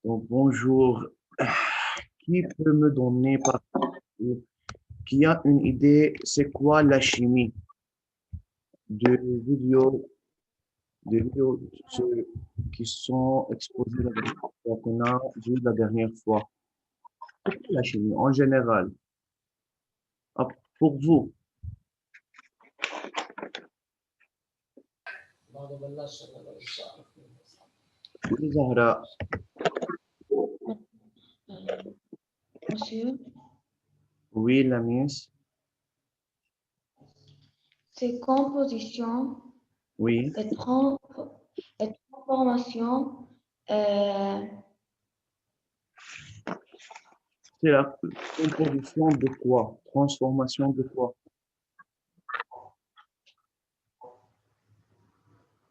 Donc, bonjour. Qui peut me donner, qui a une idée, c'est quoi la chimie de vidéos, ceux qui sont exposés la dernière fois, qu'on a vu la dernière fois? C'est quoi la chimie en général? Ah, pour vous, oui, Zahra, Monsieur, oui, la miss, c'est composition oui. et transformation C'est la composition de quoi? Transformation de quoi?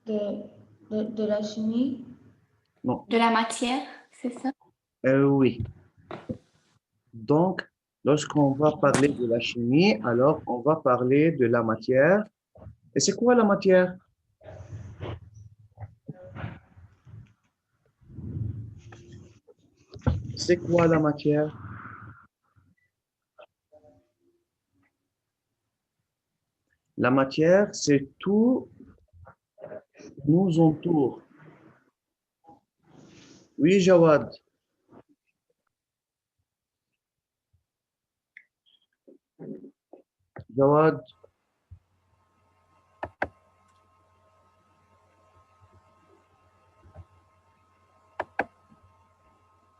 de, de la chimie. Non, De la matière, c'est ça? oui. Donc, lorsqu'on va parler de la chimie, alors on va parler de la matière. Et c'est quoi la matière? C'est quoi la matière? La matière, c'est tout qui nous entoure. Oui, Jawad. Jawad.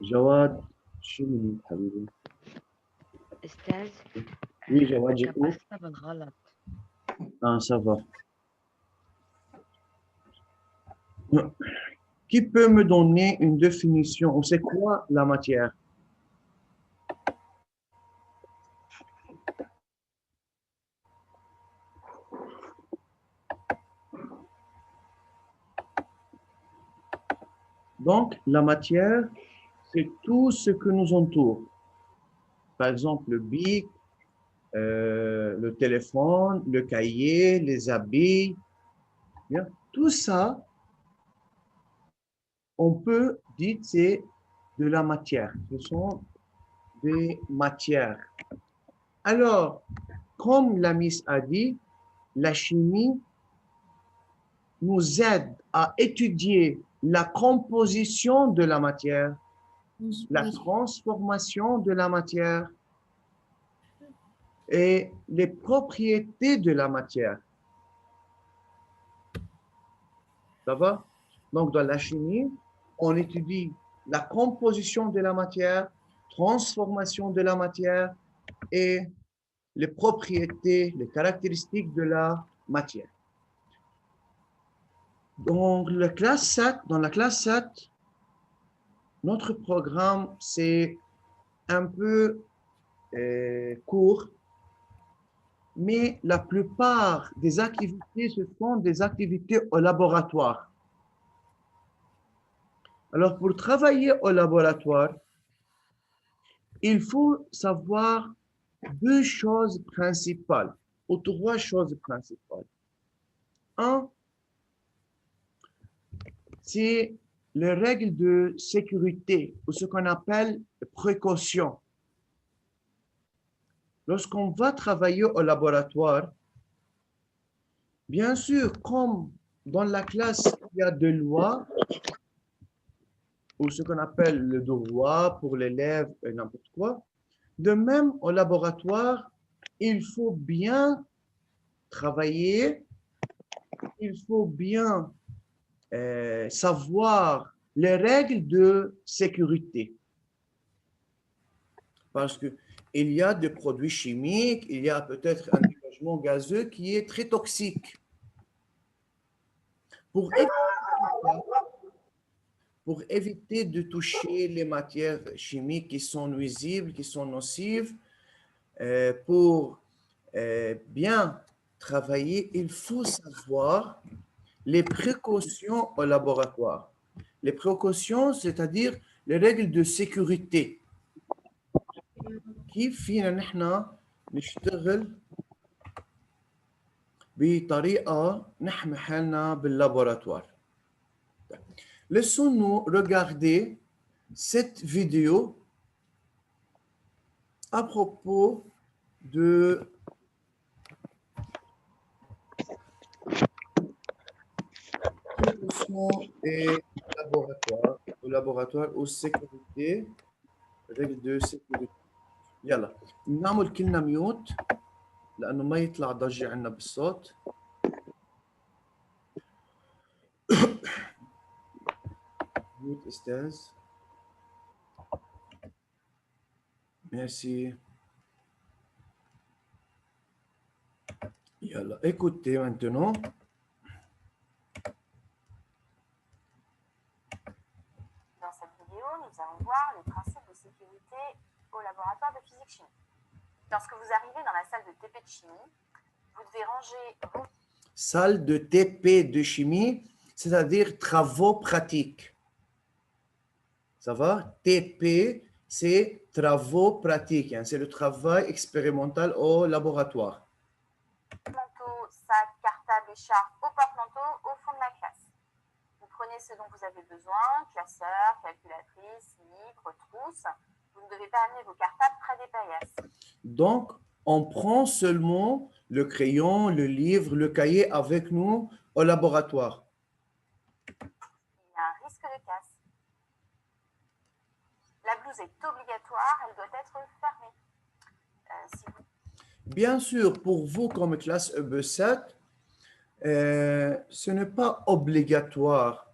Jawad. شنو حبيبي؟ أستاذ Oui, Jawad, j'écoute. كتبتها بالغلط. Ah, ça va. Qui peut me donner une définition? C'est quoi la matière? Donc, la matière, c'est tout ce que nous entoure. Par exemple, le bic, le téléphone, le cahier, les habits. Bien. Tout ça, on peut dire que c'est de la matière. Ce sont des matières. Alors, comme la Miss a dit, la chimie nous aide à étudier la composition de la matière, la transformation de la matière et les propriétés de la matière. Ça va? Donc, dans la chimie, on étudie la composition de la matière, transformation de la matière et les propriétés, les caractéristiques de la matière. Donc, dans la classe 7, notre programme, c'est un peu court, mais la plupart des activités, ce sont des activités au laboratoire. Alors, pour travailler au laboratoire, il faut savoir deux choses principales, ou trois choses principales. Un, c'est les règles de sécurité, ou ce qu'on appelle précaution. Lorsqu'on va travailler au laboratoire, bien sûr, comme dans la classe, il y a des lois, ou ce qu'on appelle le droit pour l'élève, n'importe quoi, de même au laboratoire, il faut bien travailler, il faut bien savoir les règles de sécurité. Parce qu'il y a des produits chimiques, il y a peut-être un dégagement gazeux qui est très toxique. Pour éviter de toucher les matières chimiques qui sont nuisibles, qui sont nocives, pour bien travailler, il faut savoir les précautions au laboratoire. Les précautions, c'est-à-dire les règles de sécurité. كيف فينا نحن نشتغل بطريقة نحمي حالنا باللابوراتوار. Laissons-nous regarder cette vidéo à propos de précaution et laboratoire aux sécurité, règles de sécurité. يلا نعمل كلنا ميوت لأنه ما يطلع ضجة عنا بالصوت. ميوت أستاذ. Merci. Yalla, écoutez maintenant. Dans cette vidéo, nous allons voir les principes de sécurité au laboratoire de physique-chimie. Lorsque vous arrivez dans la salle de TP de chimie, vous devez ranger vos... Salle de TP de chimie, c'est-à-dire travaux pratiques. Ça va? TP, c'est travaux pratiques. Hein? C'est le travail expérimental au laboratoire. manteaux, sacs, cartables, écharpes au porte-manteau au fond de la classe. Vous prenez ce dont vous avez besoin, classeur, calculatrice, livre, trousse. Vous ne devez pas amener vos cartables près des paillasses. Donc, on prend seulement le crayon, le livre, le cahier avec nous au laboratoire. Il y a un risque de casse. La blouse est obligatoire, elle doit être fermée. Si vous... Bien sûr, pour vous comme classe EB7, ce n'est pas obligatoire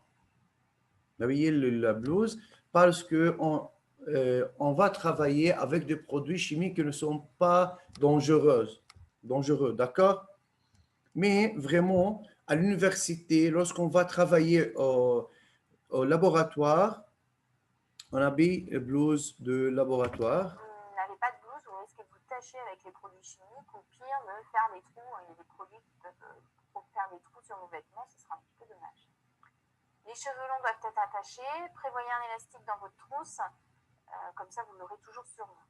d'habiller la blouse parce qu'on on va travailler avec des produits chimiques qui ne sont pas dangereux, d'accord? Mais vraiment, à l'université, lorsqu'on va travailler au laboratoire, on habille les blouses de laboratoire. Vous n'avez pas de blouse, vous risquez de vous tacher avec les produits chimiques ou pire, de faire des trous. Il y a des produits qui peuvent faire des trous sur nos vêtements, ce sera un petit peu dommage. Les cheveux longs doivent être attachés. Prévoyez un élastique dans votre trousse, comme ça vous l'aurez toujours sur vous.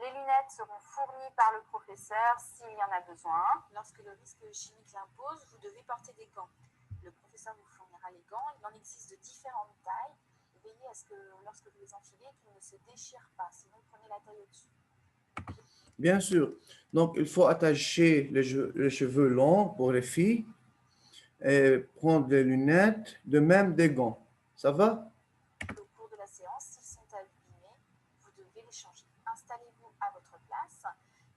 Les lunettes seront fournies par le professeur s'il y en a besoin. Lorsque le risque chimique l'impose, vous devez porter des gants. Le professeur vous fournira les gants. Il en existe de différentes tailles. Veillez à ce que lorsque vous les enfilez, qu'ils ne se déchirent pas. Sinon, prenez la taille au-dessus. Bien sûr. Donc, il faut attacher les cheveux longs pour les filles et prendre les lunettes, de même des gants. Ça va? Au cours de la séance, s'ils sont abîmés, vous devez les changer. Installez-vous à votre place,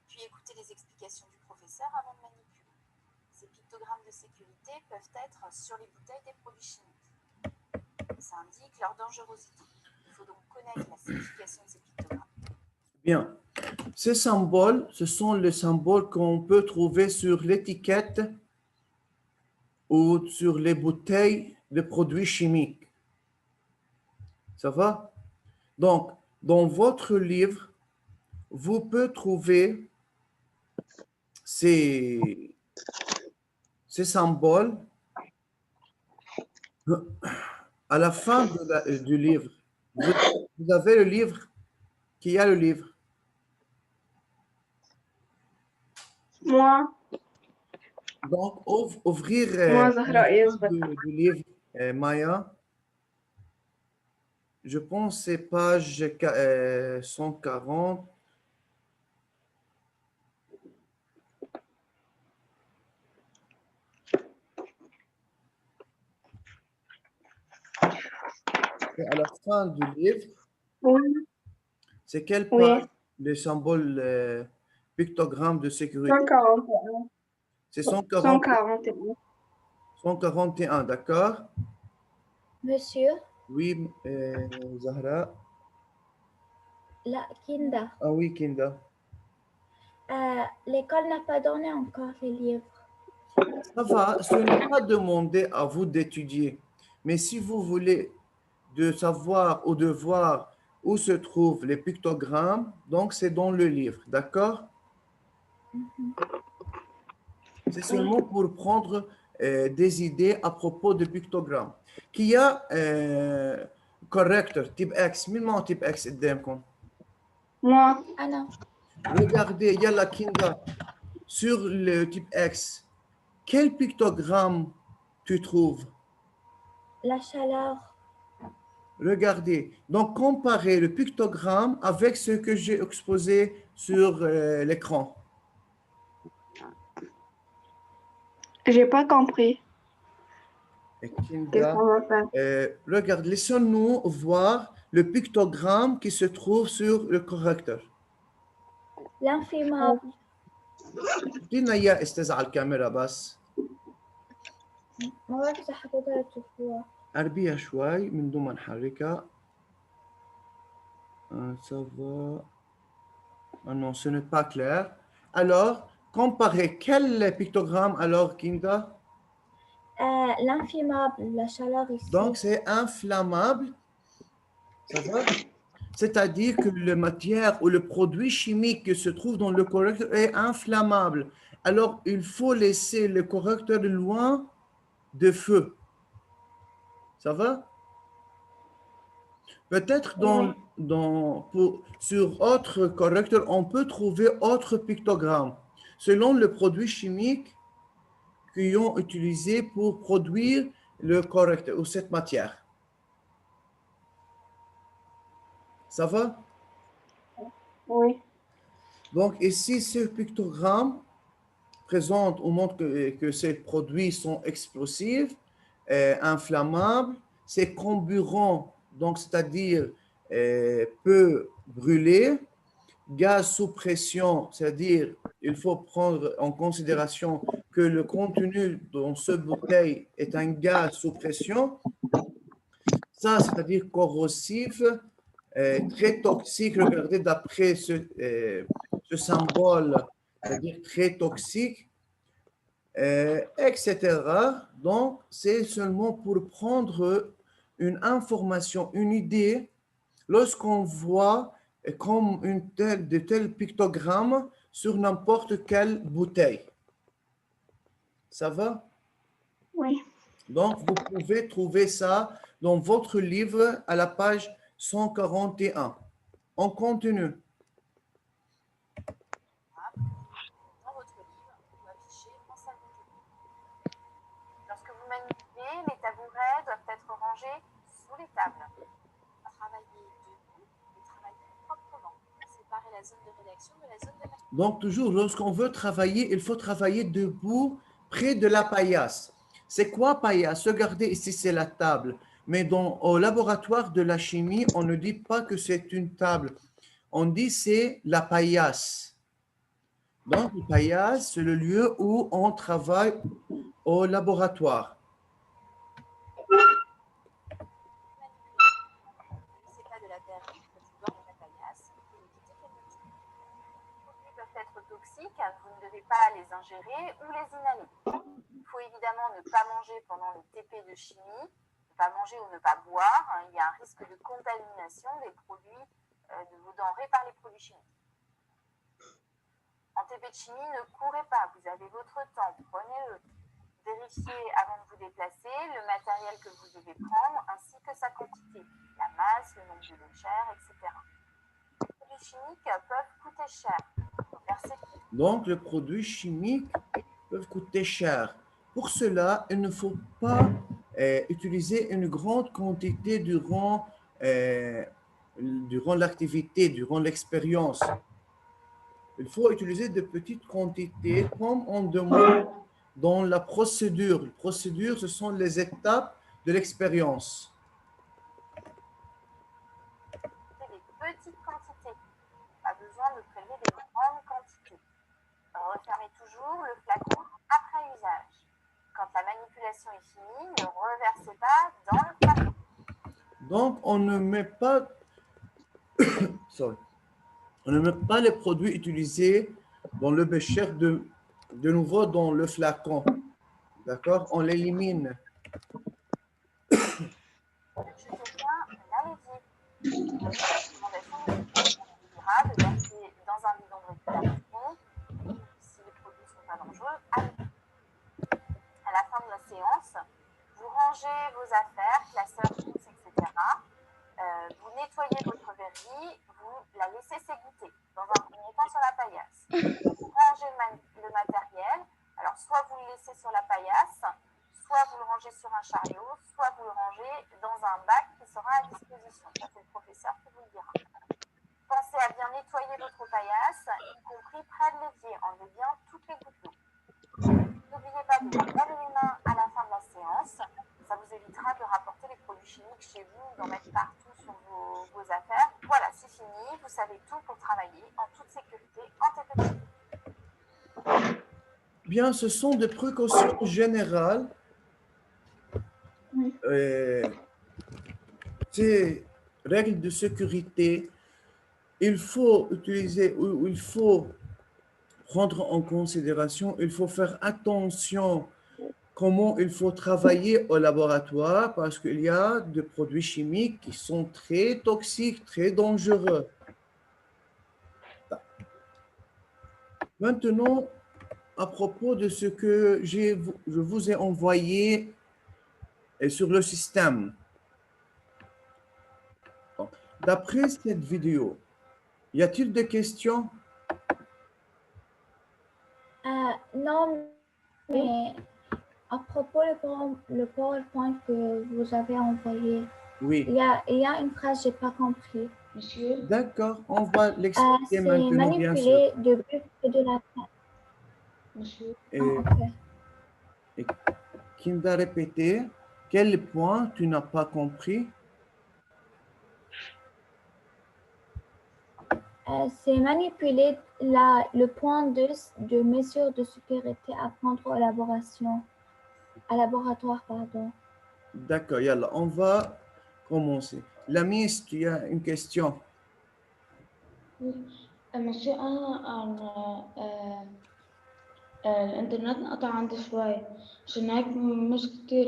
puis écoutez les explications du professeur avant de manipuler. Ces pictogrammes de sécurité peuvent être sur les bouteilles des produits chimiques. Ça indique leur dangerosité. Il faut donc connaître la signification de ces pictogrammes. Bien. Ces symboles, ce sont les symboles qu'on peut trouver sur l'étiquette ou sur les bouteilles de produits chimiques. Ça va? Donc, dans votre livre, vous pouvez trouver ces symboles à la fin du livre. Vous avez le livre, qui a le livre? Moi, Donc, ouvrir Moi, Zahra, la yes, fin du livre, Maya. Je pense que c'est page 140. Et à la fin du livre, oui, c'est quelle Oui. page le symbole pictogramme de sécurité? 141. C'est 140, 141. 141, d'accord? Monsieur, Oui, Zahra. la Kinda, Ah oui, Kinda. l'école n'a pas donné encore les livres. Ça va, ce n'est pas demandé à vous d'étudier. Mais si vous voulez de savoir ou de voir où se trouvent les pictogrammes, donc c'est dans le livre, d'accord? C'est seulement pour prendre des idées à propos de pictogrammes. Qui a correcteur type X, مين type X قدامكم؟ Moi, Ah non, Regardez, il y a la Kinda sur le type X. Quel pictogramme tu trouves? la chaleur. Regardez. Donc, comparez le pictogramme avec ce que j'ai exposé sur l'écran. J'ai pas compris. Et Qu'est-ce Kinda, qu'on va faire? regarde, laissons-nous voir le pictogramme qui se trouve sur le correcteur. L'infirmable. دينا إياه استاذ على الكاميرا بس. ما بعرف إذا حضرتها تشوفوها. قربيها شوي من دون ما نحركها. Ça va. Ah non, ce n'est pas clair. Alors, comparez quel pictogramme alors, Kinda? L'infirmable, la chaleur ici. Donc, c'est inflammable. Ça va? C'est-à-dire que la matière ou le produit chimique qui se trouve dans le correcteur est inflammable. Alors, il faut laisser le correcteur loin de feu. Ça va? Peut-être sur autre correcteur, on peut trouver autre pictogramme selon le produit chimique qu'ils ont utilisé pour produire le correcteur ou cette matière. Ça va? Oui. Donc ici, ce pictogramme présente ou montre que ces produits sont explosifs, inflammables, c'est comburant, donc c'est-à-dire peut brûler, gaz sous pression, c'est-à-dire il faut prendre en considération que le contenu dans ce bouteille est un gaz sous pression, ça c'est-à-dire corrosif, très toxique, regardez d'après ce symbole, c'est-à-dire très toxique, etc. Donc, c'est seulement pour prendre une information, une idée, lorsqu'on voit comme de tels pictogrammes sur n'importe quelle bouteille. Ça va? Oui. Donc, vous pouvez trouver ça dans votre livre à la page 141. On continue. Dans votre livre ou affiché en salle de jeu. Lorsque vous manipulez, les tabourets doivent être rangés sous les tables. Travailler debout et travailler proprement. Séparer la zone de rédaction de la zone de manipulation. Donc, toujours, lorsqu'on veut travailler, il faut travailler debout près de la paillasse. C'est quoi paillasse? Regardez, ici, c'est la table. Mais au laboratoire de la chimie, on ne dit pas que c'est une table. On dit c'est la paillasse. Donc, la paillasse, c'est le lieu où on travaille au laboratoire. C'est pas de la verrie, du bord de la paillasse et ne quittez qu'elle le tue. Les produits peuvent être toxiques, vous ne devez pas les ingérer ou les inhaler. Il faut évidemment ne pas manger pendant le TP de chimie, ne pas manger ou ne pas boire. Il y a un risque de contamination des produits de vos denrées par les produits chimiques. En TP de chimie, ne courez pas, vous avez votre temps, prenez-le. Vérifiez avant de vous déplacer le matériel que vous devez prendre ainsi que sa quantité, la masse, le nombre de légères, etc. Les produits chimiques peuvent coûter cher. Donc, les produits chimiques peuvent coûter cher. Pour cela, il ne faut pas utiliser une grande quantité durant l'activité, durant l'expérience. Il faut utiliser de petites quantités comme on demande dans la procédure. La procédure, ce sont les étapes de l'expérience. Des petites quantités. Pas besoin de prélever des grandes quantités. Refermez toujours le flacon après usage. Quand la manipulation est finie, ne reversez pas dans le flacon. Donc, on ne met pas, on ne met pas les produits utilisés dans le bécher de nouveau dans le flacon. D'accord? On l'élimine. Je bien l'allez-y. La recommandation dira de verser dans un bidon de récupération. Si les produits ne sont pas dangereux, allez-y. À la fin de la séance, vous rangez vos affaires, classeurs, etc. Vous nettoyez votre verrie, vous la laissez s'égoutter dans un premier temps sur la paillasse. Vous rangez le matériel, alors soit vous le laissez sur la paillasse, soit vous le rangez sur un chariot, soit vous le rangez dans un bac qui sera à disposition. Ça, c'est le professeur qui vous le dira. Pensez à bien nettoyer votre paillasse, y compris près de l'évier. Enlevez bien toutes les gouttes d'eau. N'oubliez pas de vous laver les mains à la fin de la séance. Ça vous évitera de rapporter les produits chimiques chez vous, d'en mettre partout sur vos affaires. Voilà, c'est fini. Vous savez tout pour travailler en toute sécurité en tête à tête. Bien, ce sont des précautions générales. Oui. Ces règles de sécurité, il faut utiliser ou il faut prendre en considération, il faut faire attention comment il faut travailler au laboratoire parce qu'il y a des produits chimiques qui sont très toxiques, très dangereux. Maintenant, à propos de ce que je vous ai envoyé sur le système. D'après cette vidéo, y a-t-il des questions? Non, mais à propos le PowerPoint que vous avez envoyé, Oui. il y a une phrase que je n'ai pas compris. Monsieur, D'accord, on va l'expliquer C'est maintenant, bien sûr. manipuler de but et de la tête. monsieur, Et Ok. Kinda répété, quel point tu n'as pas compris? C'est manipuler le point de mesure de sécurité à prendre au laboratoire, pardon. D'accord, yalla, on va commencer. La Miss, tu as une question? monsieur الإنترنت انقطع عندي شوي عشان هيك مش كتير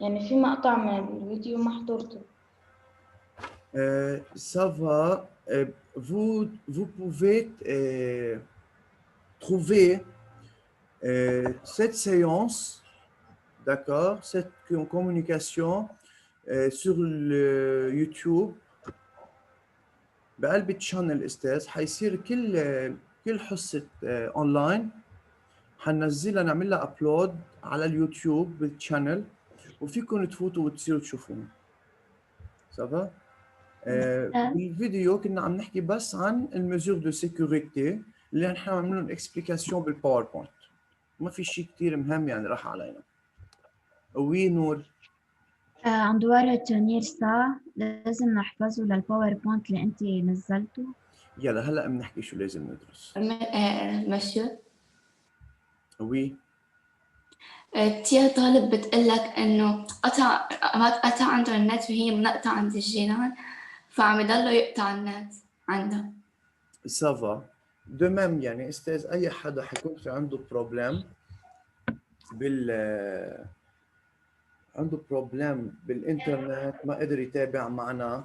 يعني في مقطع من الفيديو ما حضرته. Ça va. Vous pouvez trouver cette séance, d'accord, cette communication sur le YouTube. بقلب الشانل استاذ حيصير كل حصه اونلاين حننزلها نعمل لها ابلود على اليوتيوب بالشانل وفيكم تفوتوا وتصيروا تشوفونا. سافا؟ بالفيديو كنا عم نحكي بس عن المزور دو سيكوريتي اللي نحن عملنا لهم اكسبليكاسيون بالباوربوينت. ما في شيء كثير مهم يعني راح علينا. وي نور. عن دوار التونير ساعة لازم نحفظه للباوربوينت اللي انت نزلته. يلا هلا بنحكي شو لازم ندرس. مسيو وي تيا طالب بتقلك انه قطع عنده النت وهي منقطع عند الجيران فعم يضلوا يقطع النت عنده. سافا دو ميم يعني استاذ اي حدا حيكون في عنده بروبليم عنده بروبليم بالانترنت ما قدر يتابع معنا.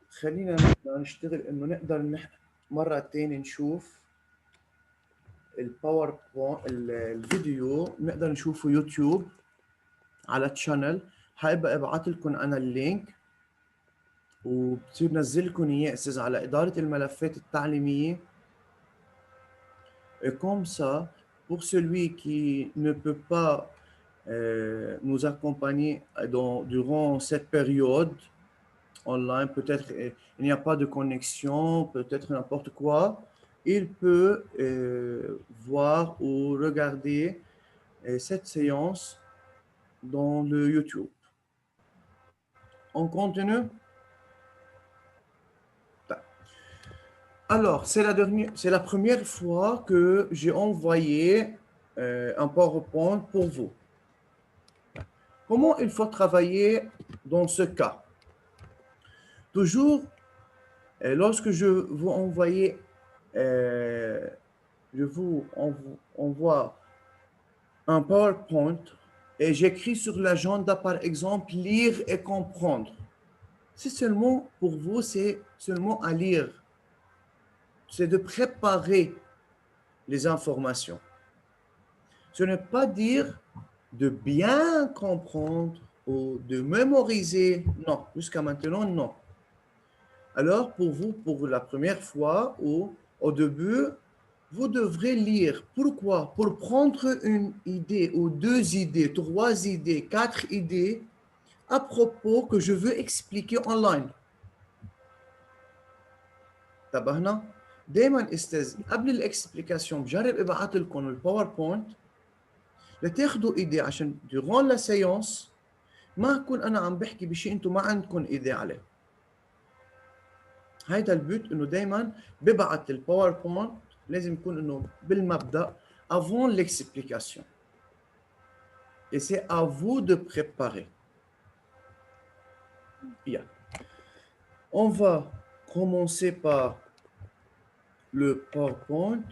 خلينا نشتغل انه نقدر مرة تاني نشوف الباوربوينت الفيديو نقدر نشوفه يوتيوب على تشانل. هيبقى ابعت لكم انا اللينك وبصير نزل لكم اياه استاذ على اداره الملفات التعليميه. Et comme ça, pour celui qui ne peut pas nous accompagner durant cette période online, peut-être il n'y a pas de connexion, peut-être n'importe quoi, il peut voir ou regarder cette séance dans le YouTube. On continue? Alors, c'est la première fois que j'ai envoyé un PowerPoint pour vous. Comment il faut travailler dans ce cas? Toujours, lorsque je vous envoie un PowerPoint et j'écris sur l'agenda, par exemple, lire et comprendre. C'est seulement pour vous, c'est seulement à lire. C'est de préparer les informations. Ce n'est pas dire de bien comprendre ou de mémoriser. Non, jusqu'à maintenant, non. Alors, pour vous, pour la première fois ou au début, vous devrez lire. Pourquoi? Pour prendre une idée ou 2 idées, 3 idées, 4 idées à propos que je veux expliquer online. انتبهنا؟ دايما استاذ قبل الاكسبليكاسيون بجرب ابعث لكم الباوربوينت لتاخذوا ايدي عشان durant لا سيونس ما اكون انا عم بحكي بشيء انتم ما عندكم ايدي عليه. هيدا البوت انه دايما ببعث الباوربوينت لازم يكون انه بالمبدا avant l'explication. Et c'est à vous de préparer. Bien. On va commencer par le PowerPoint.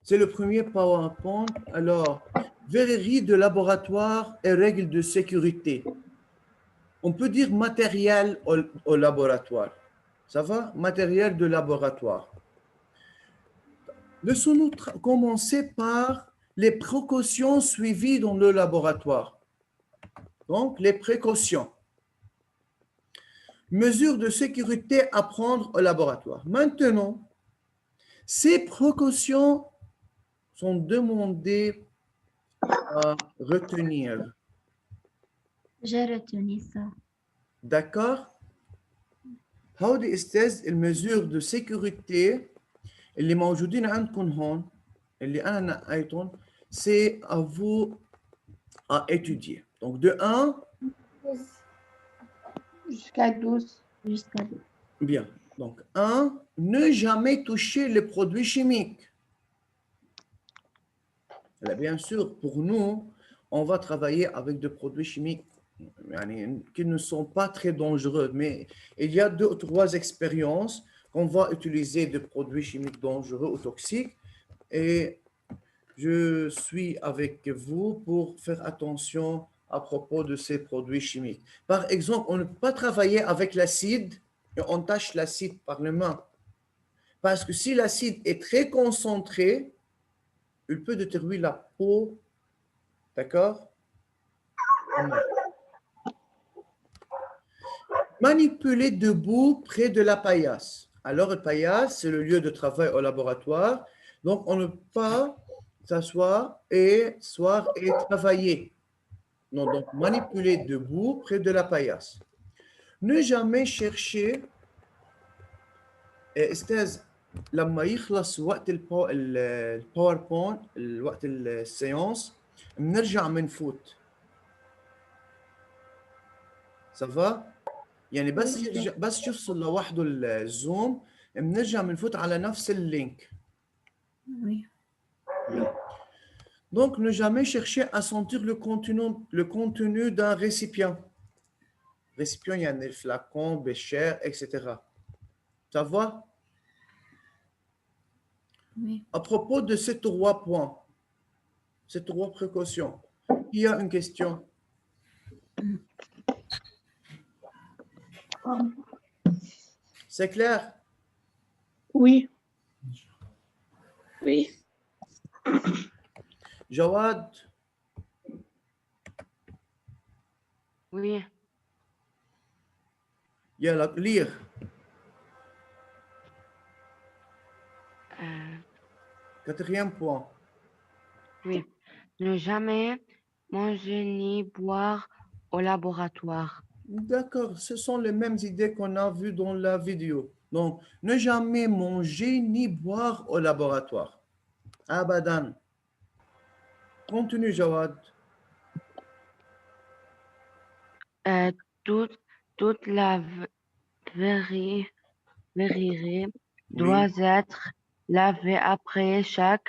C'est le premier PowerPoint. Alors, verrerie de laboratoire et règles de sécurité. On peut dire matériel au laboratoire. Ça va? Matériel de laboratoire. Laissons-nous commencer par les précautions suivies dans le laboratoire. Donc, les précautions. Mesures de sécurité à prendre au laboratoire. Maintenant, ces précautions sont demandées à retenir. J'ai retenu ça. D'accord? هودي استاذ المسور de sécurité اللي موجودين عندكم هون اللي أنا نقيتهم c'est à vous à étudier. Donc de 1 Jusqu'à 12. Jusqu'à 2. bien. Donc 1 ne jamais toucher les produits chimiques. Là, bien sûr, pour nous, on va travailler avec des produits chimiques qui ne sont pas très dangereux, mais il y a 2 ou 3 expériences qu'on va utiliser des produits chimiques dangereux ou toxiques et je suis avec vous pour faire attention à propos de ces produits chimiques. Par exemple, on ne peut pas travailler avec l'acide et on tâche l'acide par les mains. Parce que si l'acide est très concentré, il peut détruire la peau. D'accord? Manipuler debout près de la paillasse. Alors, le paillasse, c'est le lieu de travail au laboratoire. Donc, on ne peut pas s'asseoir et travailler. Non, donc, manipuler debout près de la paillasse. Ne jamais chercher. استاذ لما يخلص وقت الباوربوينت وقت السيونس بنرجع منفوت. سافا؟ يعني بس يفصل لوحده الزوم بنرجع بنفوت على نفس اللينك. Oui. Donc, ne jamais chercher à sentir le contenu d'un récipient. Récipient, il y a des flacons, béchères, etc. Ça va? Oui. À propos de ces 3 points, ces 3 précautions, il y a une question. C'est clair? Oui. Oui. Jawad, Oui. يلا lire. Quatrième point. Oui. Ne jamais manger ni boire au laboratoire. D'accord, ce sont les mêmes idées qu'on a vues dans la vidéo. Donc, ne jamais manger ni boire au laboratoire. Abadan. Continue, Jawad. Toute la verrerie doit être lavée après chaque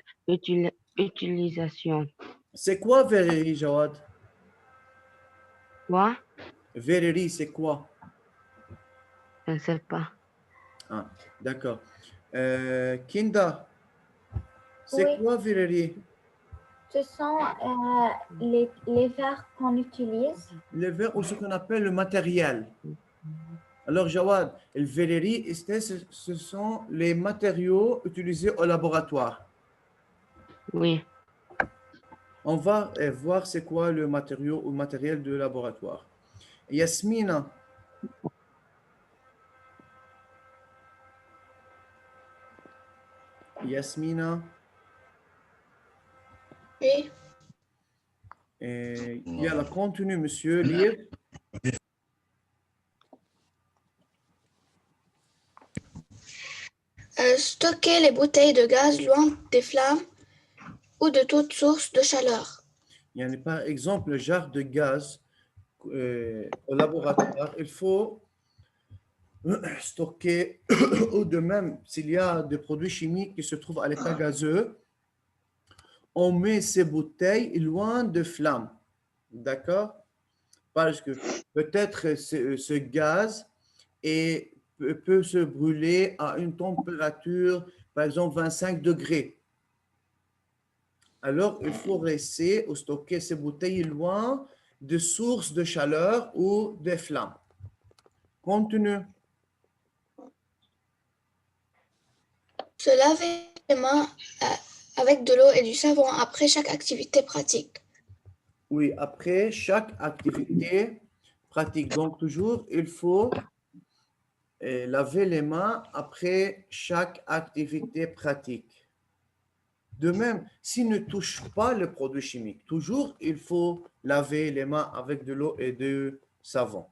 utilisation. C'est quoi verrerie, Jawad? Quoi? Verrerie, c'est quoi? Je ne sais pas. Ah, d'accord. Kinda, c'est Oui. quoi verrerie? Ce sont les verres qu'on utilise. Les verres ou ce qu'on appelle le matériel. Alors, Jawad, le verrerie, ce sont les matériaux utilisés au laboratoire. Oui. On va voir c'est quoi le matériau ou matériel de laboratoire. Yasmina. Yasmina. Oui. Et il y a le contenu, monsieur. Lire. Stocker les bouteilles de gaz loin des flammes ou de toute source de chaleur. Il y a par exemple le jar de gaz au laboratoire. Il faut stocker, ou de même, s'il y a des produits chimiques qui se trouvent à l'état gazeux, on met ces bouteilles loin de flammes. D'accord? Parce que peut-être ce gaz peut se brûler à une température, par exemple 25 degrés. Alors, il faut rester ou stocker ces bouteilles loin de sources de chaleur ou de flammes. Continue. Se laver les mains avec de l'eau et du savon après chaque activité pratique. Oui, après chaque activité pratique. Donc, toujours, il faut laver les mains après chaque activité pratique. De même, s'il ne touche pas le produit chimique, toujours, il faut laver les mains avec de l'eau et du savon.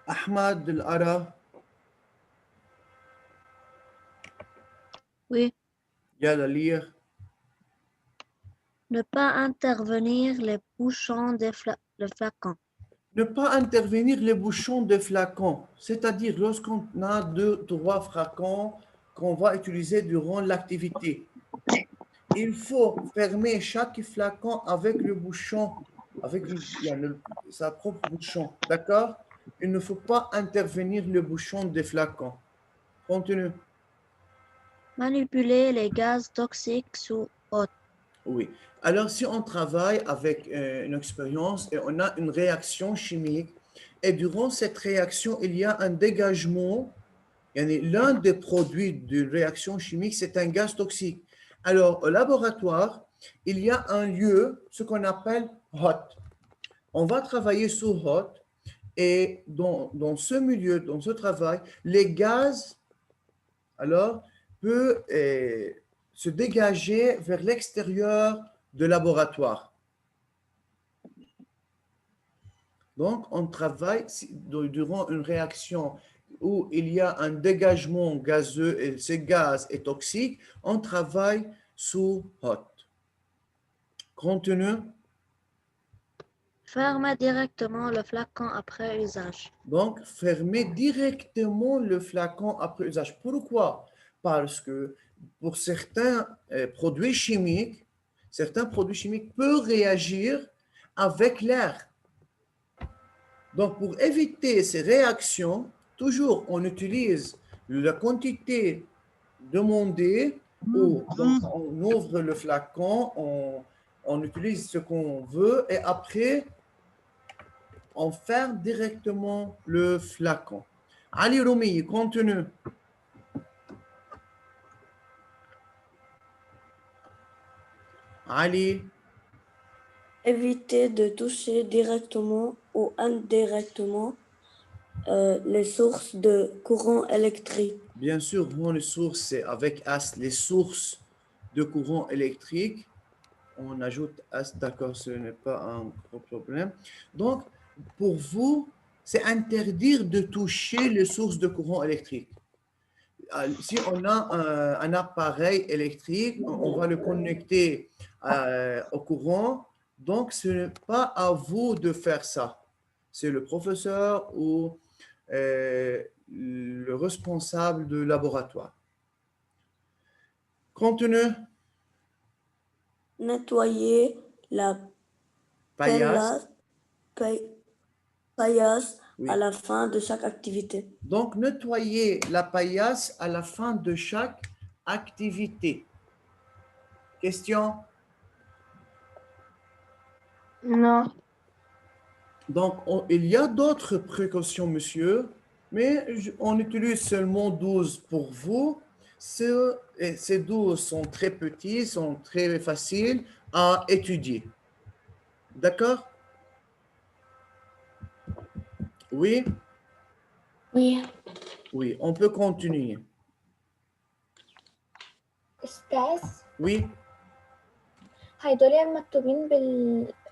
Ahmad Al-Ara. Oui. Il y a à lire. Ne pas intervenir les bouchons des flacons. Ne pas intervenir les bouchons de flacons, c'est-à-dire lorsqu'on a 2-3 flacons qu'on va utiliser durant l'activité. Il faut fermer chaque flacon avec le bouchon, avec sa propre bouchon, d'accord? Il ne faut pas intervenir le bouchon des flacons. Continue. Manipuler les gaz toxiques sous haute. Oui. Alors, si on travaille avec une expérience et on a une réaction chimique, et durant cette réaction, il y a un dégagement, l'un des produits de réaction chimique, c'est un gaz toxique. Alors, au laboratoire, il y a un lieu, ce qu'on appelle hot. On va travailler sous hot, et dans ce milieu, dans ce travail, les gaz, alors, peuvent se dégager vers l'extérieur du laboratoire. Donc, on travaille durant une réaction où il y a un dégagement gazeux et ce gaz est toxique, on travaille sous hot. Continue. Fermer directement le flacon après usage. Donc, fermer directement le flacon après usage. Pourquoi? Parce que pour certains produits chimiques peuvent réagir avec l'air. Donc, pour éviter ces réactions, toujours on utilise la quantité demandée ou donc on ouvre le flacon, on utilise ce qu'on veut et après on ferme directement le flacon. Ali Roumi, continue. Ali. Éviter de toucher directement ou indirectement les sources de courant électrique. Bien sûr, les sources, c'est avec AS, les sources de courant électrique. On ajoute AS, d'accord, ce n'est pas un gros problème. Donc, pour vous, c'est interdire de toucher les sources de courant électrique. Si on a un appareil électrique, on va le connecter au courant. Donc, ce n'est pas à vous de faire ça. C'est le professeur ou le responsable du laboratoire. Continue. Nettoyer la paillasse oui. à la fin de chaque activité. Donc, nettoyer la paillasse à la fin de chaque activité. Question? Non. Donc, il y a d'autres précautions, monsieur, mais on utilise seulement 12 pour vous. Ces 12 sont très petits, sont très faciles à étudier. D'accord? Oui? Oui. Oui, on peut continuer. أستاذ Oui? هيدول مكتوبين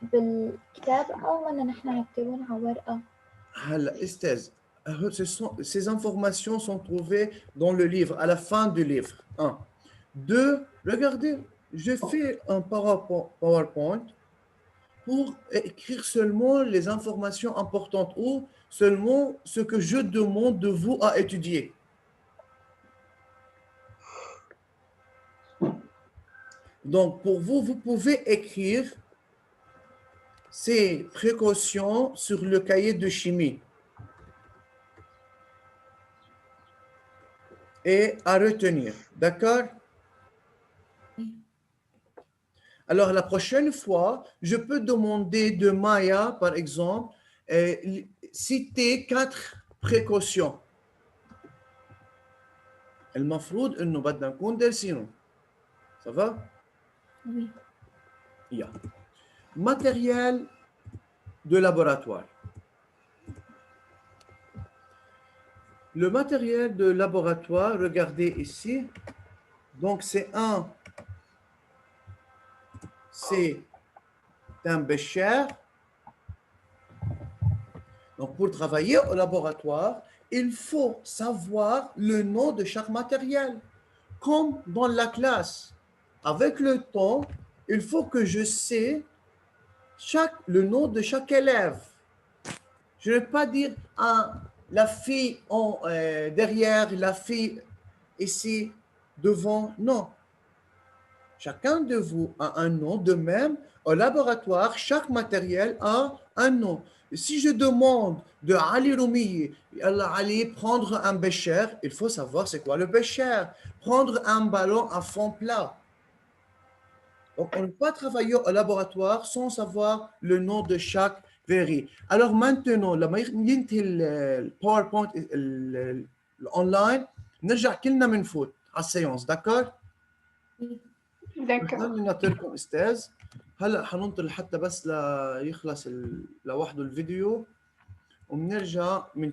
بالكتاب أو بدنا نحن نكتبهم على ورقة؟ هلا استاذ ces informations sont trouvées dans le livre, à la fin du livre. 1. 2. Regardez, je fais un PowerPoint pour écrire seulement les informations importantes ou seulement ce que je demande de vous à étudier. Donc, pour vous, vous pouvez écrire ces précautions sur le cahier de chimie. Et à retenir. D'accord? Alors, la prochaine fois, je peux demander de Maya, par exemple, citer 4 précautions. المفروض إنه بدنا نكون دارسينه. Ça va? Oui. Yeah. Matériel de laboratoire. Le matériel de laboratoire, regardez ici. Donc, c'est un bécher. Donc, pour travailler au laboratoire, il faut savoir le nom de chaque matériel. Comme dans la classe, avec le temps, il faut que je sais le nom de chaque élève. Je ne vais pas dire la fille derrière, la fille ici, devant. Non. Chacun de vous a un nom. De même, au laboratoire, chaque matériel a un nom. Si je demande de Ali Roumi, Ali, prendre un bécher, il faut savoir c'est quoi le bécher. Prendre un ballon à fond plat. Donc, on ne peut pas travailler au laboratoire sans savoir le nom de chaque verre. Alors maintenant, لما ينتهي الباوربوينت الاونلاين نرجع كلنا بنفوت على السيونس. داكور؟ D'accord. نعطيكم استاذ. هلا حننطر حتى بس ليخلص لوحده الفيديو وبنرجع من